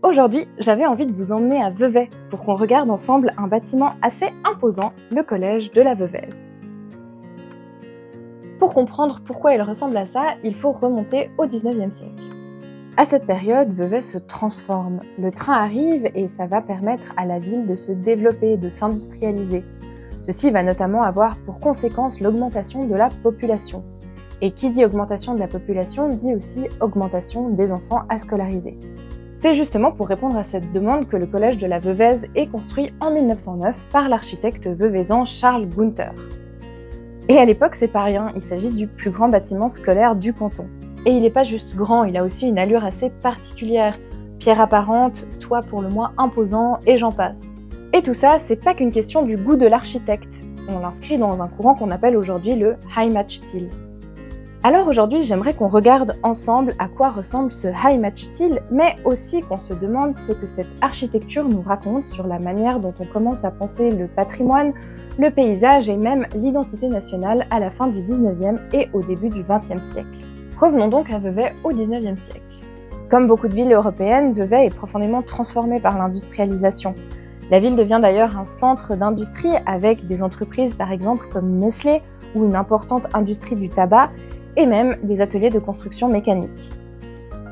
Aujourd'hui, j'avais envie de vous emmener à Vevey pour qu'on regarde ensemble un bâtiment assez imposant, le collège de la Veuvez. Pour comprendre pourquoi il ressemble à ça, il faut remonter au 19e siècle. À cette période, Vevey se transforme. Le train arrive et ça va permettre à la ville de se développer, de s'industrialiser. Ceci va notamment avoir pour conséquence l'augmentation de la population. Et qui dit augmentation de la population dit aussi augmentation des enfants à scolariser. C'est justement pour répondre à cette demande que le collège de la Veuvez est construit en 1909 par l'architecte veuvaisan Charles Gunther. Et à l'époque, c'est pas rien, il s'agit du plus grand bâtiment scolaire du canton. Et il n'est pas juste grand, il a aussi une allure assez particulière. Pierre apparente, toit pour le moins imposant, et j'en passe. Et tout ça, c'est pas qu'une question du goût de l'architecte. On l'inscrit dans un courant qu'on appelle aujourd'hui le Heimatstil. Alors aujourd'hui, j'aimerais qu'on regarde ensemble à quoi ressemble ce Heimatstil, mais aussi qu'on se demande ce que cette architecture nous raconte sur la manière dont on commence à penser le patrimoine, le paysage et même l'identité nationale à la fin du 19e et au début du 20e siècle. Revenons donc à Vevey au 19e siècle. Comme beaucoup de villes européennes, Vevey est profondément transformée par l'industrialisation. La ville devient d'ailleurs un centre d'industrie avec des entreprises par exemple comme Nestlé ou une importante industrie du tabac et même des ateliers de construction mécanique.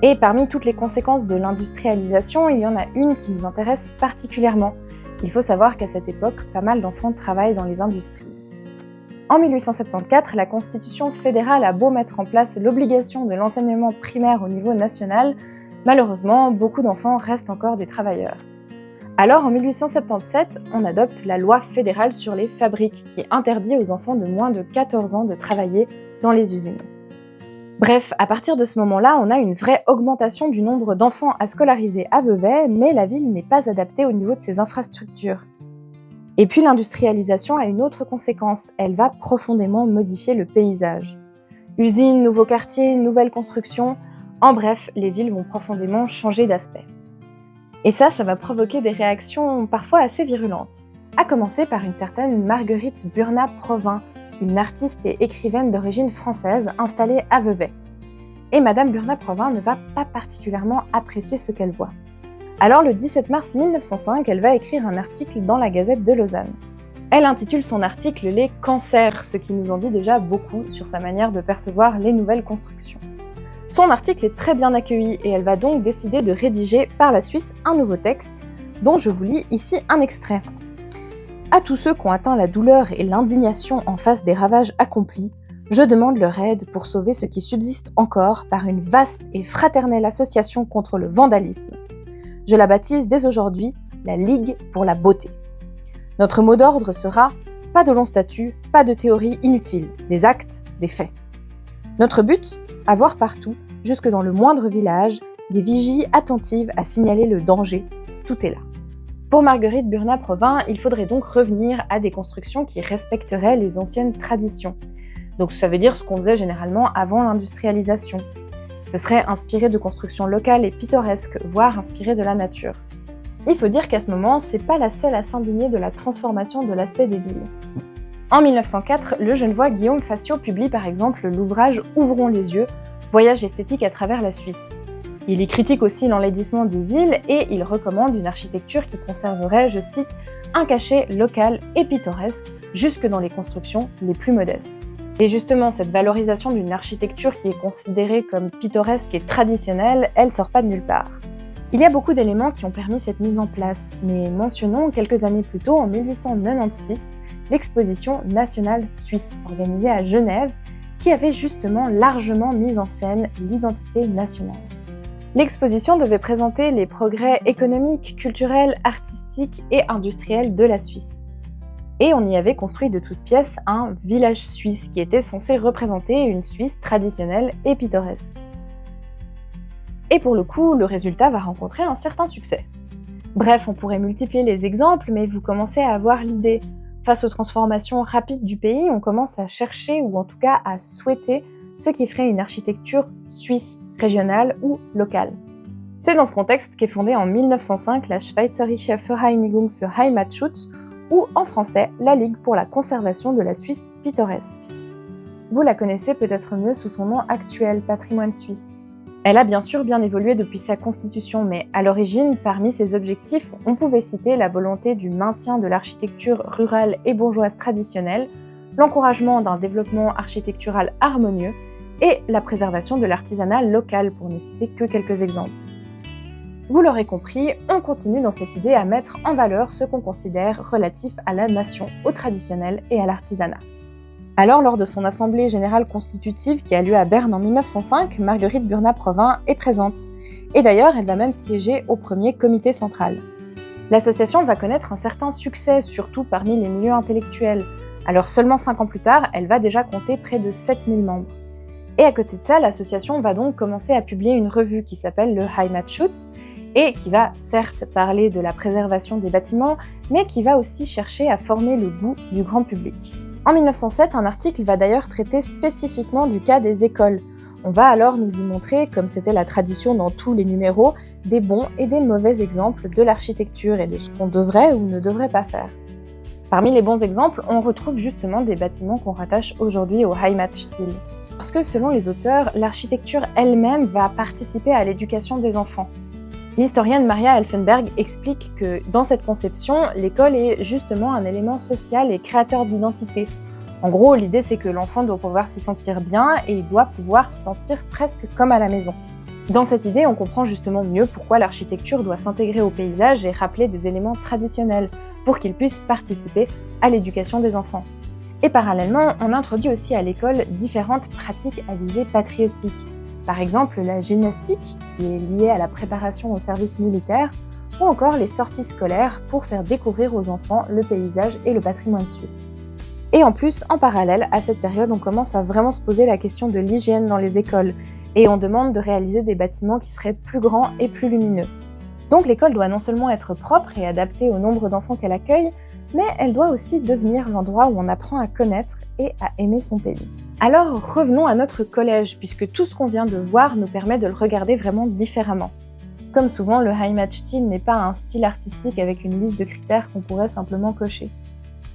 Et parmi toutes les conséquences de l'industrialisation, il y en a une qui nous intéresse particulièrement. Il faut savoir qu'à cette époque, pas mal d'enfants travaillent dans les industries. En 1874, la Constitution fédérale a beau mettre en place l'obligation de l'enseignement primaire au niveau national, malheureusement, beaucoup d'enfants restent encore des travailleurs. Alors en 1877, on adopte la loi fédérale sur les fabriques qui interdit aux enfants de moins de 14 ans de travailler dans les usines. Bref, à partir de ce moment-là, on a une vraie augmentation du nombre d'enfants à scolariser à Vevey, mais la ville n'est pas adaptée au niveau de ses infrastructures. Et puis l'industrialisation a une autre conséquence, elle va profondément modifier le paysage. Usines, nouveaux quartiers, nouvelles constructions, en bref, les villes vont profondément changer d'aspect. Et ça va provoquer des réactions parfois assez virulentes. À commencer par une certaine Marguerite Burnat-Provins, une artiste et écrivaine d'origine française installée à Vevey. Et Madame Burnat-Provins ne va pas particulièrement apprécier ce qu'elle voit. Alors le 17 mars 1905, elle va écrire un article dans la Gazette de Lausanne. Elle intitule son article « Les cancers », ce qui nous en dit déjà beaucoup sur sa manière de percevoir les nouvelles constructions. Son article est très bien accueilli et elle va donc décider de rédiger par la suite un nouveau texte, dont je vous lis ici un extrait. À tous ceux qui ont atteint la douleur et l'indignation en face des ravages accomplis, je demande leur aide pour sauver ce qui subsiste encore par une vaste et fraternelle association contre le vandalisme. Je la baptise dès aujourd'hui la Ligue pour la beauté. Notre mot d'ordre sera « pas de longs statuts, pas de théories inutiles, des actes, des faits ». Notre but, avoir partout, jusque dans le moindre village, des vigies attentives à signaler le danger. Tout est là. Pour Marguerite Burnat-Provins, il faudrait donc revenir à des constructions qui respecteraient les anciennes traditions. Donc ça veut dire ce qu'on faisait généralement avant l'industrialisation. Ce serait inspiré de constructions locales et pittoresques, voire inspiré de la nature. Il faut dire qu'à ce moment, c'est pas la seule à s'indigner de la transformation de l'aspect des villes. En 1904, le Genevois Guillaume Fassiot publie par exemple l'ouvrage « Ouvrons les yeux », voyage esthétique à travers la Suisse. Il y critique aussi l'enlaidissement des villes et il recommande une architecture qui conserverait, je cite, « un cachet local et pittoresque jusque dans les constructions les plus modestes ». Et justement, cette valorisation d'une architecture qui est considérée comme pittoresque et traditionnelle, elle sort pas de nulle part. Il y a beaucoup d'éléments qui ont permis cette mise en place, mais mentionnons quelques années plus tôt, en 1896, l'exposition nationale suisse, organisée à Genève, qui avait justement largement mis en scène l'identité nationale. L'exposition devait présenter les progrès économiques, culturels, artistiques et industriels de la Suisse. Et on y avait construit de toutes pièces un village suisse qui était censé représenter une Suisse traditionnelle et pittoresque. Et pour le coup, le résultat va rencontrer un certain succès. Bref, on pourrait multiplier les exemples, mais vous commencez à avoir l'idée. Face aux transformations rapides du pays, on commence à chercher, ou en tout cas à souhaiter, ce qui ferait une architecture suisse, régionale ou locale. C'est dans ce contexte qu'est fondée en 1905 la Schweizerische Vereinigung für Heimatschutz, ou en français, la Ligue pour la conservation de la Suisse pittoresque. Vous la connaissez peut-être mieux sous son nom actuel, Patrimoine suisse. Elle a bien sûr bien évolué depuis sa constitution, mais à l'origine, parmi ses objectifs, on pouvait citer la volonté du maintien de l'architecture rurale et bourgeoise traditionnelle, l'encouragement d'un développement architectural harmonieux et la préservation de l'artisanat local, pour ne citer que quelques exemples. Vous l'aurez compris, on continue dans cette idée à mettre en valeur ce qu'on considère relatif à la nation, au traditionnel et à l'artisanat. Alors, lors de son assemblée générale constitutive qui a lieu à Berne en 1905, Marguerite Burnat-Provins est présente. Et d'ailleurs, elle va même siéger au premier comité central. L'association va connaître un certain succès, surtout parmi les milieux intellectuels. Alors seulement 5 ans plus tard, elle va déjà compter près de 7000 membres. Et à côté de ça, l'association va donc commencer à publier une revue qui s'appelle le Heimatschutz et qui va certes parler de la préservation des bâtiments, mais qui va aussi chercher à former le goût du grand public. En 1907, un article va d'ailleurs traiter spécifiquement du cas des écoles. On va alors nous y montrer, comme c'était la tradition dans tous les numéros, des bons et des mauvais exemples de l'architecture et de ce qu'on devrait ou ne devrait pas faire. Parmi les bons exemples, on retrouve justement des bâtiments qu'on rattache aujourd'hui au Heimatstil. Parce que selon les auteurs, l'architecture elle-même va participer à l'éducation des enfants. L'historienne Maria Elfenberg explique que dans cette conception, l'école est justement un élément social et créateur d'identité. En gros, l'idée c'est que l'enfant doit pouvoir s'y sentir bien et il doit pouvoir s'y sentir presque comme à la maison. Dans cette idée, on comprend justement mieux pourquoi l'architecture doit s'intégrer au paysage et rappeler des éléments traditionnels pour qu'ils puissent participer à l'éducation des enfants. Et parallèlement, on introduit aussi à l'école différentes pratiques à visée patriotique. Par exemple, la gymnastique, qui est liée à la préparation au service militaire, ou encore les sorties scolaires pour faire découvrir aux enfants le paysage et le patrimoine suisse. Et en plus, en parallèle, à cette période, on commence à vraiment se poser la question de l'hygiène dans les écoles, et on demande de réaliser des bâtiments qui seraient plus grands et plus lumineux. Donc l'école doit non seulement être propre et adaptée au nombre d'enfants qu'elle accueille, mais elle doit aussi devenir l'endroit où on apprend à connaître et à aimer son pays. Alors revenons à notre collège, puisque tout ce qu'on vient de voir nous permet de le regarder vraiment différemment. Comme souvent, le Heimatstil n'est pas un style artistique avec une liste de critères qu'on pourrait simplement cocher.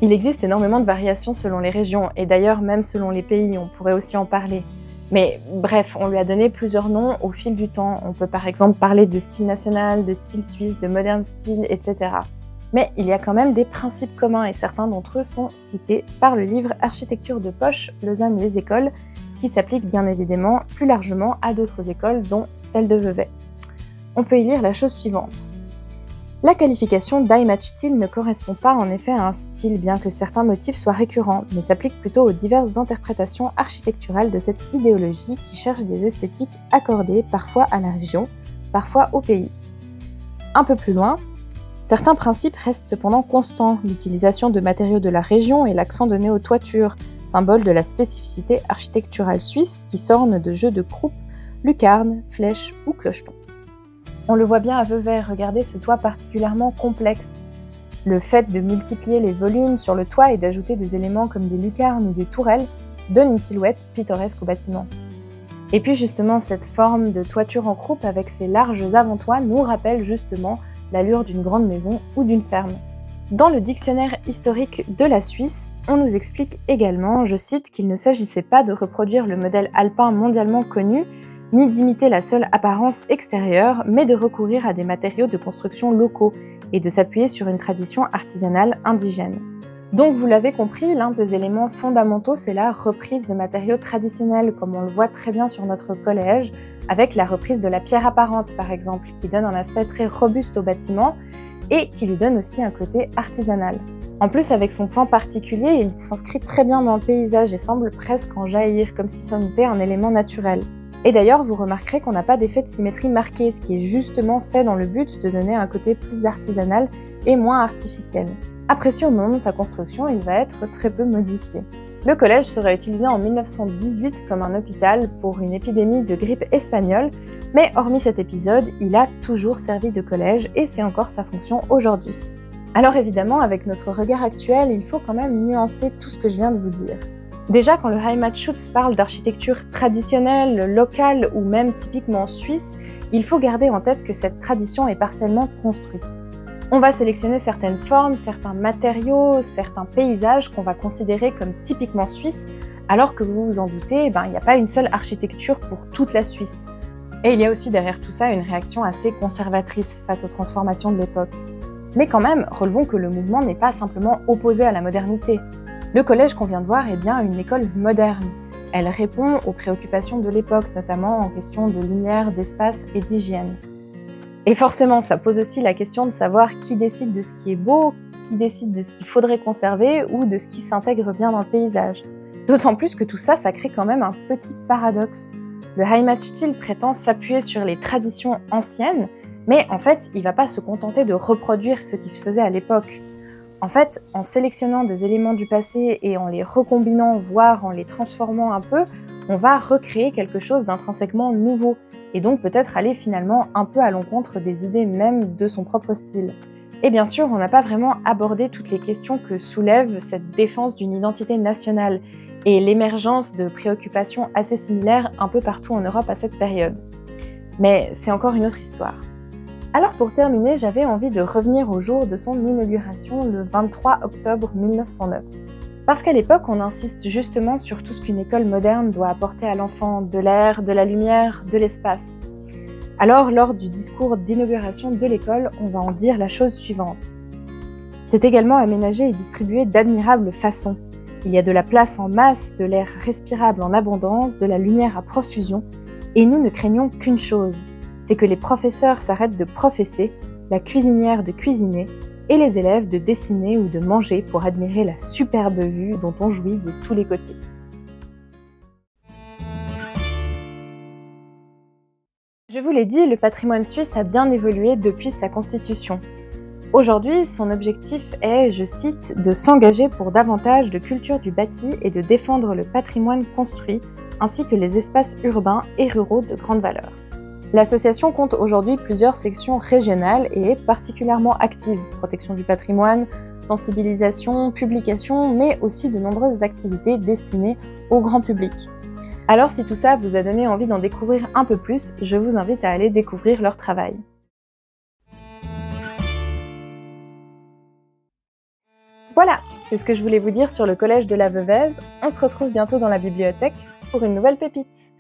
Il existe énormément de variations selon les régions, et d'ailleurs même selon les pays, on pourrait aussi en parler. Mais bref, on lui a donné plusieurs noms au fil du temps. On peut par exemple parler de style national, de style suisse, de modern style, etc. Mais il y a quand même des principes communs et certains d'entre eux sont cités par le livre Architecture de poche, Lausanne les écoles, qui s'applique bien évidemment plus largement à d'autres écoles, dont celle de Vevey. On peut y lire la chose suivante. La qualification d'Heimatstil ne correspond pas en effet à un style, bien que certains motifs soient récurrents, mais s'applique plutôt aux diverses interprétations architecturales de cette idéologie qui cherche des esthétiques accordées parfois à la région, parfois au pays. Un peu plus loin, certains principes restent cependant constants, l'utilisation de matériaux de la région et l'accent donné aux toitures, symbole de la spécificité architecturale suisse qui s'orne de jeux de croupes, lucarnes, flèches ou clochetons. On le voit bien à Vevey, regardez ce toit particulièrement complexe. Le fait de multiplier les volumes sur le toit et d'ajouter des éléments comme des lucarnes ou des tourelles donne une silhouette pittoresque au bâtiment. Et puis justement, cette forme de toiture en croupe avec ses larges avant-toits nous rappelle justement l'allure d'une grande maison ou d'une ferme. Dans le dictionnaire historique de la Suisse, on nous explique également, je cite, qu'il ne s'agissait pas de reproduire le modèle alpin mondialement connu, ni d'imiter la seule apparence extérieure, mais de recourir à des matériaux de construction locaux et de s'appuyer sur une tradition artisanale indigène. Donc vous l'avez compris, l'un des éléments fondamentaux, c'est la reprise de matériaux traditionnels, comme on le voit très bien sur notre collège, avec la reprise de la pierre apparente par exemple, qui donne un aspect très robuste au bâtiment et qui lui donne aussi un côté artisanal. En plus, avec son plan particulier, il s'inscrit très bien dans le paysage et semble presque en jaillir, comme si c'en était un élément naturel. Et d'ailleurs, vous remarquerez qu'on n'a pas d'effet de symétrie marqué, ce qui est justement fait dans le but de donner un côté plus artisanal et moins artificiel. Apprécié au moment de sa construction, il va être très peu modifié. Le collège sera utilisé en 1918 comme un hôpital pour une épidémie de grippe espagnole, mais hormis cet épisode, il a toujours servi de collège et c'est encore sa fonction aujourd'hui. Alors évidemment, avec notre regard actuel, il faut quand même nuancer tout ce que je viens de vous dire. Déjà, quand le Heimatschutz parle d'architecture traditionnelle, locale ou même typiquement suisse, il faut garder en tête que cette tradition est partiellement construite. On va sélectionner certaines formes, certains matériaux, certains paysages qu'on va considérer comme typiquement suisses, alors que vous vous en doutez, il n'y a pas une seule architecture pour toute la Suisse. Et il y a aussi derrière tout ça une réaction assez conservatrice face aux transformations de l'époque. Mais quand même, relevons que le mouvement n'est pas simplement opposé à la modernité. Le collège qu'on vient de voir est bien une école moderne. Elle répond aux préoccupations de l'époque, notamment en question de lumière, d'espace et d'hygiène. Et forcément, ça pose aussi la question de savoir qui décide de ce qui est beau, qui décide de ce qu'il faudrait conserver ou de ce qui s'intègre bien dans le paysage. D'autant plus que tout ça, ça crée quand même un petit paradoxe. Le Heimatstil prétend s'appuyer sur les traditions anciennes, mais en fait, il ne va pas se contenter de reproduire ce qui se faisait à l'époque. En fait, en sélectionnant des éléments du passé et en les recombinant, voire en les transformant un peu, on va recréer quelque chose d'intrinsèquement nouveau, et donc peut-être aller finalement un peu à l'encontre des idées même de son propre style. Et bien sûr, on n'a pas vraiment abordé toutes les questions que soulève cette défense d'une identité nationale, et l'émergence de préoccupations assez similaires un peu partout en Europe à cette période. Mais c'est encore une autre histoire. Alors pour terminer, j'avais envie de revenir au jour de son inauguration le 23 octobre 1909. Parce qu'à l'époque, on insiste justement sur tout ce qu'une école moderne doit apporter à l'enfant, de l'air, de la lumière, de l'espace. Alors, lors du discours d'inauguration de l'école, on va en dire la chose suivante. C'est également aménagé et distribué d'admirables façons. Il y a de la place en masse, de l'air respirable en abondance, de la lumière à profusion, et nous ne craignons qu'une chose, c'est que les professeurs s'arrêtent de professer, la cuisinière de cuisiner, et les élèves de dessiner ou de manger pour admirer la superbe vue dont on jouit de tous les côtés. Je vous l'ai dit, le patrimoine suisse a bien évolué depuis sa constitution. Aujourd'hui, son objectif est, je cite, de s'engager pour davantage de culture du bâti et de défendre le patrimoine construit, ainsi que les espaces urbains et ruraux de grande valeur. L'association compte aujourd'hui plusieurs sections régionales et est particulièrement active. Protection du patrimoine, sensibilisation, publication, mais aussi de nombreuses activités destinées au grand public. Alors si tout ça vous a donné envie d'en découvrir un peu plus, je vous invite à aller découvrir leur travail. Voilà, c'est ce que je voulais vous dire sur le collège de la Veuvez. On se retrouve bientôt dans la bibliothèque pour une nouvelle pépite.